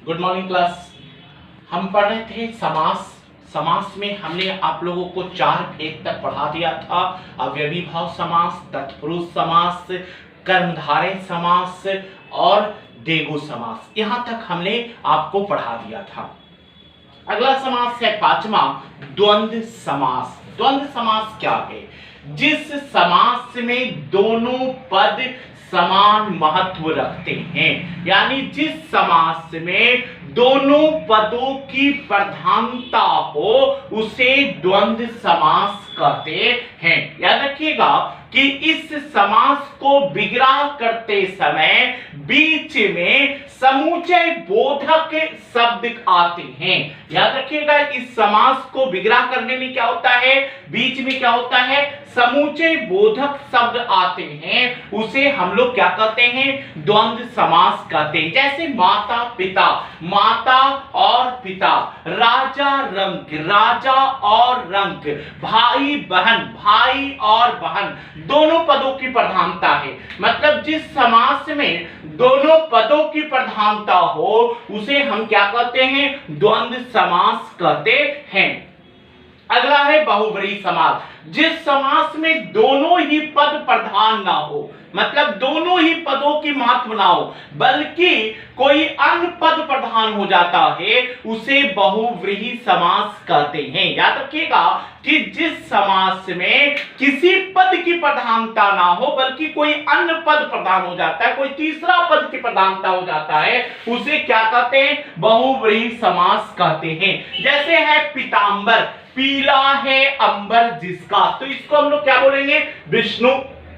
Good morning class. हम पढ़ रहे थे समास। समास में हमने आप लोगों को 4 भेद तक पढ़ा दिया था। अव्ययीभाव समास, तत्पुरुष समास, कर्मधारय समास और द्विगु समास, यहां तक हमने आपको पढ़ा दिया था। अगला समास है 5वां, द्वंद्व समास। द्वंद्व समास क्या है? जिस समास में दोनों पद समान महत्व रखते हैं, यानी जिस समास में दोनों पदों की प्रधानता हो उसे द्वंद्व समास कहते हैं। याद रखिएगा कि इस समास को विग्रह करते समय बीच में समुच्चय बोधक शब्द आते हैं। याद रखिएगा इस समास को विग्रह करने में क्या होता है, बीच में क्या होता है, समुच्चय बोधक शब्द आते हैं, उसे हम लोग क्या कहते हैं, द्वंद्व समास कहते हैं। जैसे माता पिता, माता और पिता, राजा रंक, राजा और रंक, भाई बहन, भाई और बहन, दोनों पदों की प्रधानता है। मतलब जिस समास में दोनों पदों की प्रधानता हो उसे हम क्या कहते हैं, द्वंद्व समास कहते हैं। अगला है बहुव्रीहि समास। जिस समास में दोनों ही पद प्रधान ना हो, मतलब दोनों ही पदों की महत्व ना हो बल्कि कोई अन्य पद प्रधान हो जाता है, उसे बहुव्रीहि समास कहते हैं। याद रखिएगा कि जिस समास में किसी पद की प्रधानता ना हो बल्कि कोई अन्य पद प्रधान हो जाता है, कोई तीसरा पद की प्रधानता हो जाता है, उसे क्या कहते हैं, बहुव्रीहि समास कहते हैं। जैसे है पीतांबर, पीला है अंबर जिसका, तो इसको हम लोग क्या बोलेंगे, विष्णु।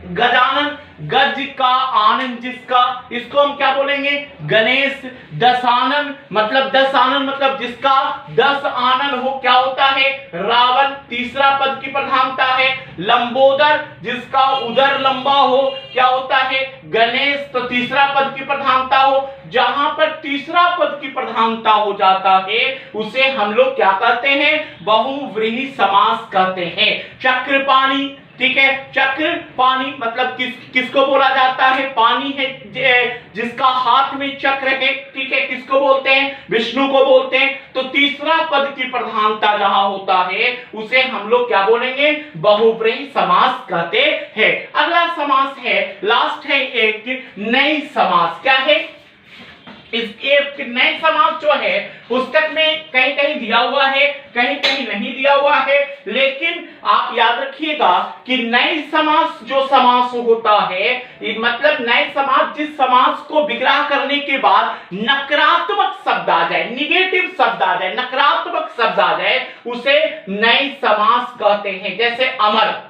गजानन, गज का आनंद जिसका, इसको हम क्या बोलेंगे, गणेश। दशानन मतलब 10 आनंद, मतलब जिसका 10 आनंद हो, क्या होता है, रावण, तीसरा पद की प्रधानता है। लंबोदर, जिसका उदर लंबा हो, क्या होता है, गणेश, तो तीसरा पद की प्रधानता हो। जहां पर तीसरा पद की प्रधानता हो जाता है उसे हम लोग क्या कहते हैं, बहुव्रीहि समास कहते हैं। चक्रपाणी, ठीक है, चक्र पानी मतलब किसको बोला जाता है, पानी है जिसका हाथ में चक्र है, ठीक है, किसको बोलते हैं, विष्णु को बोलते हैं। तो तीसरा पद की प्रधानता जहां होता है उसे हम लोग क्या बोलेंगे, बहुव्रीहि समास कहते हैं। अगला समास है, लास्ट है एक नई समास। क्या है, इस एक नए समास जो है पुस्तक में कहीं कहीं दिया हुआ है, कहीं कहीं नहीं दिया हुआ है, लेकिन आप याद रखिएगा कि नए समास जो समास होता है, मतलब नए समास जिस समास को विग्रह करने के बाद नकारात्मक शब्द आ जाए, निगेटिव शब्द आ जाए, नकारात्मक शब्द आ जाए, उसे नए समास कहते हैं। जैसे अमर,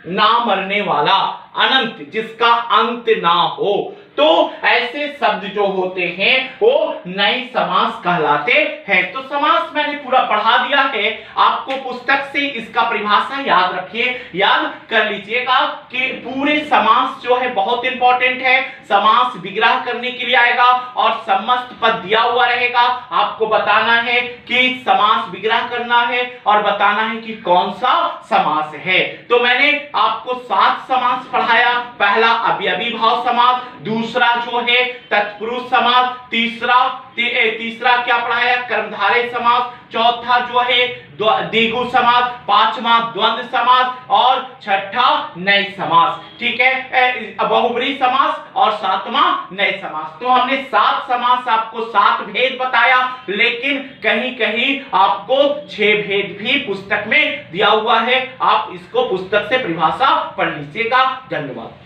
ना मरने वाला, अनंत, जिसका अंत ना हो, तो ऐसे शब्द जो होते हैं वो नए समास कहलाते हैं। तो समास मैंने पूरा पढ़ा दिया है, आपको पुस्तक से इसका परिभाषा याद रखिए, याद कर लीजिएगा कि पूरे समास जो है बहुत इंपॉर्टेंट है। समास विग्रह करने के लिए आएगा और समस्त पद दिया हुआ रहेगा, आपको बताना है कि समास विग्रह करना है और बताना है कि कौन सा समास है। तो मैंने आपको 7 समास पढ़ाया। पहला अव्ययीभाव समास, दूसरा जो है तत्पुरुष समास, तीसरा क्या पढ़ाया, कर्मधारय समास, चौथा जो है द्विगु समास, 5वां द्वंद्व समास और 6ठा नए समास, ठीक है, बहुव्रीहि समास और 7वां नए समास। तो हमने 7 समास, आपको 7 भेद बताया, लेकिन कहीं कहीं आपको 6 भेद भी पुस्तक में दिया हुआ है। आप इसको पुस्तक से परिभाषा पढ़ लीजिएगा। धन्यवाद।